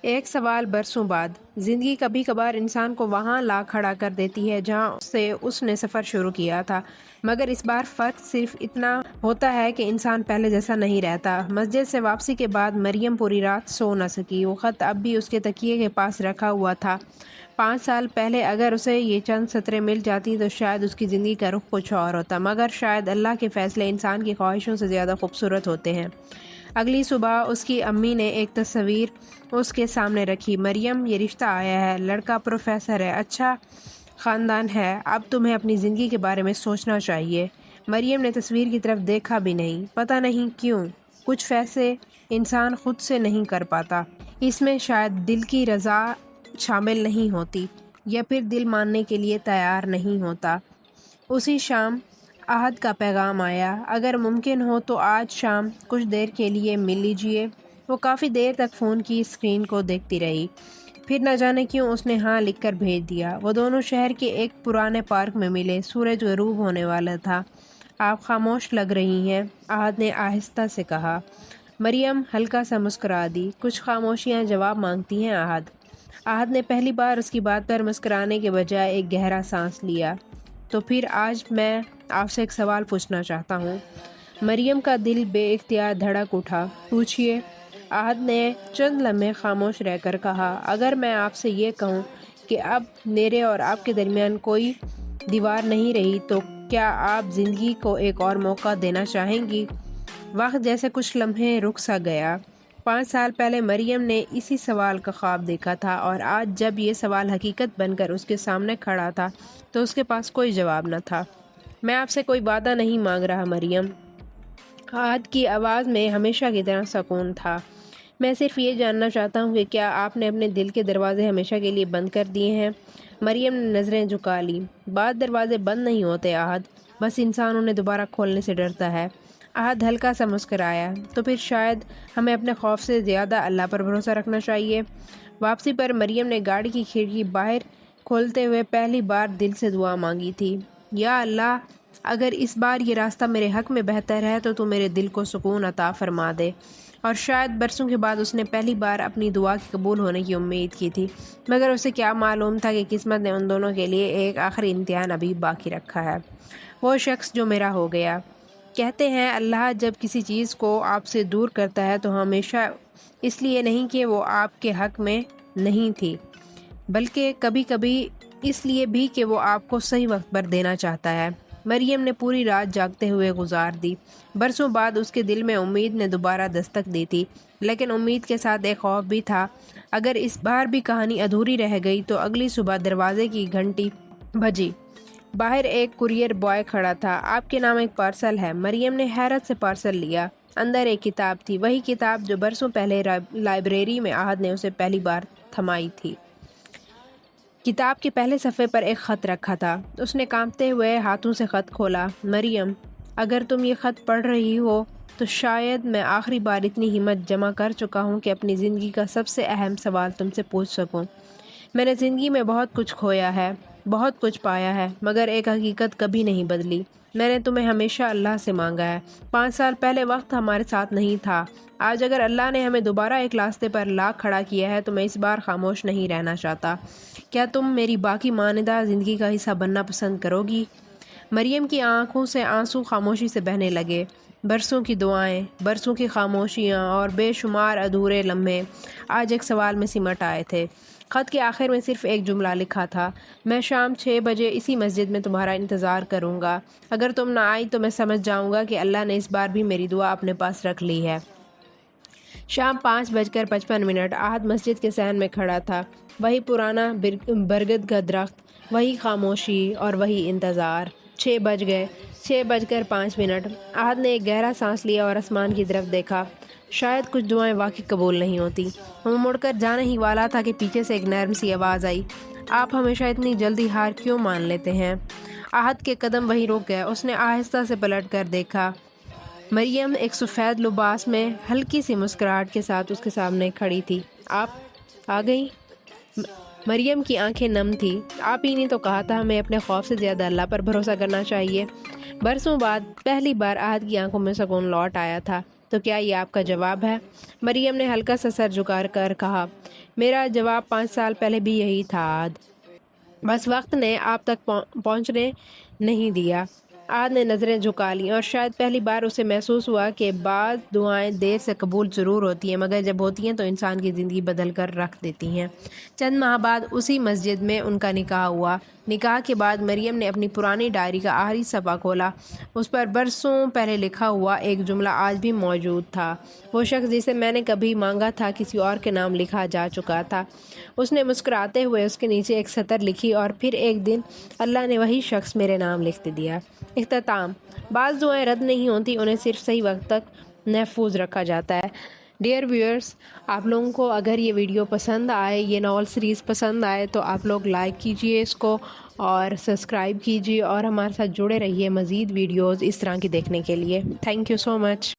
ایک سوال برسوں بعد۔ زندگی کبھی کبھار انسان کو وہاں لا کھڑا کر دیتی ہے جہاں سے اس نے سفر شروع کیا تھا، مگر اس بار فرق صرف اتنا ہوتا ہے کہ انسان پہلے جیسا نہیں رہتا۔ مسجد سے واپسی کے بعد مریم پوری رات سو نہ سکی۔ وہ خط اب بھی اس کے تکیے کے پاس رکھا ہوا تھا۔ 5 سال پہلے اگر اسے یہ چند سطریں مل جاتی تو شاید اس کی زندگی کا رخ کچھ اور ہوتا، مگر شاید اللہ کے فیصلے انسان کی خواہشوں سے زیادہ خوبصورت ہوتے ہیں۔ اگلی صبح اس کی امی نے ایک تصویر اس کے سامنے رکھی۔ مریم، یہ رشتہ آیا ہے، لڑکا پروفیسر ہے، اچھا خاندان ہے، اب تمہیں اپنی زندگی کے بارے میں سوچنا چاہیے۔ مریم نے تصویر کی طرف دیکھا بھی نہیں۔ پتہ نہیں کیوں کچھ فیصلے انسان خود سے نہیں کر پاتا۔ اس میں شاید دل کی رضا شامل نہیں ہوتی، یا پھر دل ماننے کے لیے تیار نہیں ہوتا۔ اسی شام احد کا پیغام آیا، اگر ممکن ہو تو آج شام کچھ دیر کے لیے مل لیجیے۔ وہ کافی دیر تک فون کی اسکرین کو دیکھتی رہی، پھر نہ جانے کیوں اس نے ہاں لکھ کر بھیج دیا۔ وہ دونوں شہر کے ایک پرانے پارک میں ملے۔ سورج غروب ہونے والا تھا۔ آپ خاموش لگ رہی ہیں، احد نے آہستہ سے کہا۔ مریم ہلکا سا مسکرا دی۔ کچھ خاموشیاں جواب مانگتی ہیں احد۔ احد نے پہلی بار اس کی بات پر مسکرانے کے بجائے ایک گہرا سانس لیا۔ تو پھر آج میں آپ سے ایک سوال پوچھنا چاہتا ہوں۔ مریم کا دل بے اختیار دھڑک اٹھا۔ پوچھئے۔ احد نے چند لمحے خاموش رہ کر کہا، اگر میں آپ سے یہ کہوں کہ اب میرے اور آپ کے درمیان کوئی دیوار نہیں رہی تو کیا آپ زندگی کو ایک اور موقع دینا چاہیں گی؟ وقت جیسے کچھ لمحے رک سا گیا۔ 5 سال پہلے مریم نے اسی سوال کا خواب دیکھا تھا، اور آج جب یہ سوال حقیقت بن کر اس کے سامنے کھڑا تھا تو اس کے پاس کوئی جواب نہ تھا۔ میں آپ سے کوئی وعدہ نہیں مانگ رہا مریم۔ احد کی آواز میں ہمیشہ کی طرح سکون تھا۔ میں صرف یہ جاننا چاہتا ہوں کہ کیا آپ نے اپنے دل کے دروازے ہمیشہ کے لیے بند کر دیے ہیں؟ مریم نے نظریں جھکا لی۔ بعض دروازے بند نہیں ہوتے احد، بس انسان انہیں دوبارہ کھولنے سے ڈرتا ہے۔ احد ہلکا سا مسکرایا۔ تو پھر شاید ہمیں اپنے خوف سے زیادہ اللہ پر بھروسہ رکھنا چاہیے۔ واپسی پر مریم نے گاڑی کی کھڑکی باہر کھولتے ہوئے پہلی بار دل سے دعا مانگی تھی، یا اللہ، اگر اس بار یہ راستہ میرے حق میں بہتر ہے تو میرے دل کو سکون عطا فرما دے۔ اور شاید برسوں کے بعد اس نے پہلی بار اپنی دعا کے قبول ہونے کی امید کی تھی، مگر اسے کیا معلوم تھا کہ قسمت نے ان دونوں کے لیے ایک آخری امتحان ابھی باقی رکھا ہے۔ وہ شخص جو میرا ہو گیا۔ کہتے ہیں اللہ جب کسی چیز کو آپ سے دور کرتا ہے تو ہمیشہ اس لیے نہیں کہ وہ آپ کے حق میں نہیں تھی، بلکہ کبھی کبھی اس لیے بھی کہ وہ آپ کو صحیح وقت پر دینا چاہتا ہے۔ مریم نے پوری رات جاگتے ہوئے گزار دی۔ برسوں بعد اس کے دل میں امید نے دوبارہ دستک دی تھی، لیکن امید کے ساتھ ایک خوف بھی تھا۔ اگر اس بار بھی کہانی ادھوری رہ گئی تو اگلی صبح دروازے کی گھنٹی بجی۔ باہر ایک کورئیر بوائے کھڑا تھا۔ آپ کے نام ایک پارسل ہے۔ مریم نے حیرت سے پارسل لیا۔ اندر ایک کتاب تھی، وہی کتاب جو برسوں پہلے لائبریری میں احد نے اسے پہلی بار تھمائی تھی۔ کتاب کے پہلے صفحے پر ایک خط رکھا تھا۔ اس نے کانپتے ہوئے ہاتھوں سے خط کھولا۔ مریم، اگر تم یہ خط پڑھ رہی ہو تو شاید میں آخری بار اتنی ہمت جمع کر چکا ہوں کہ اپنی زندگی کا سب سے اہم سوال تم سے پوچھ سکوں۔ میں نے زندگی میں بہت کچھ کھویا ہے، بہت کچھ پایا ہے، مگر ایک حقیقت کبھی نہیں بدلی۔ میں نے تمہیں ہمیشہ اللہ سے مانگا ہے۔ 5 سال پہلے وقت ہمارے ساتھ نہیں تھا۔ آج اگر اللہ نے ہمیں دوبارہ ایک راستے پر لا کھڑا کیا ہے تو میں اس بار خاموش نہیں رہنا چاہتا۔ کیا تم میری باقی ماندہ زندگی کا حصہ بننا پسند کرو گی؟ مریم کی آنکھوں سے آنسو خاموشی سے بہنے لگے۔ برسوں کی دعائیں، برسوں کی خاموشیاں اور بے شمار ادھورے لمحے آج ایک سوال میں سمٹ آئے تھے۔ خط کے آخر میں صرف ایک جملہ لکھا تھا، میں شام 6 بجے اسی مسجد میں تمہارا انتظار کروں گا۔ اگر تم نہ آئی تو میں سمجھ جاؤں گا کہ اللہ نے اس بار بھی میری دعا اپنے پاس رکھ لی ہے۔ شام 5:55 احد مسجد کے صحن میں کھڑا تھا۔ وہی پرانا برگد کا درخت، وہی خاموشی اور وہی انتظار۔ 6 بج گئے۔ 6:05 احد نے ایک گہرا سانس لیا اور آسمان کی طرف دیکھا۔ شاید کچھ دعائیں واقعی قبول نہیں ہوتی۔ وہ مڑ کر جانے ہی والا تھا کہ پیچھے سے ایک نرم سی آواز آئی، آپ ہمیشہ اتنی جلدی ہار کیوں مان لیتے ہیں؟ احد کے قدم وہیں رک گئے۔ اس نے آہستہ سے پلٹ کر دیکھا۔ مریم ایک سفید لباس میں ہلکی سی مسکراہٹ کے ساتھ اس کے سامنے کھڑی تھی۔ آپ آ گئی؟ مریم کی آنکھیں نم تھی۔ آپ ہی نے تو کہا تھا ہمیں اپنے خوف سے زیادہ اللہ پر بھروسہ کرنا چاہیے۔ برسوں بعد پہلی بار احد کی آنکھوں میں سکون لوٹ آیا تھا۔ تو کیا یہ آپ کا جواب ہے؟ مریم نے ہلکا سا سر جھکا کر کہا، میرا جواب 5 سال پہلے بھی یہی تھا عاد، بس وقت نے آپ تک پہنچنے نہیں دیا۔ عاد نے نظریں جھکا لیں اور شاید پہلی بار اسے محسوس ہوا کہ بعض دعائیں دیر سے قبول ضرور ہوتی ہیں مگر جب ہوتی ہیں تو انسان کی زندگی بدل کر رکھ دیتی ہیں۔ چند ماہ بعد اسی مسجد میں ان کا نکاح ہوا۔ نکاح کے بعد مریم نے اپنی پرانی ڈائری کا آخری صفحہ کھولا۔ اس پر برسوں پہلے لکھا ہوا ایک جملہ آج بھی موجود تھا، وہ شخص جسے میں نے کبھی مانگا تھا کسی اور کے نام لکھا جا چکا تھا۔ اس نے مسکراتے ہوئے اس کے نیچے ایک سطر لکھی اور پھر ایک دن اللہ نے وہی شخص میرے نام لکھ دیا۔ اختتام: بعض دعائیں رد نہیں ہوتی، انہیں صرف صحیح وقت تک محفوظ رکھا جاتا ہے۔ ڈیئر ویورز، آپ لوگوں کو اگر یہ ویڈیو پسند آئے، یہ ناول سیریز پسند آئے تو آپ لوگ لائک کیجئے اس کو اور سبسکرائب کیجئے اور ہمارے ساتھ جڑے رہیے مزید ویڈیوز اس طرح کی دیکھنے کے لیے۔ Thank you so much.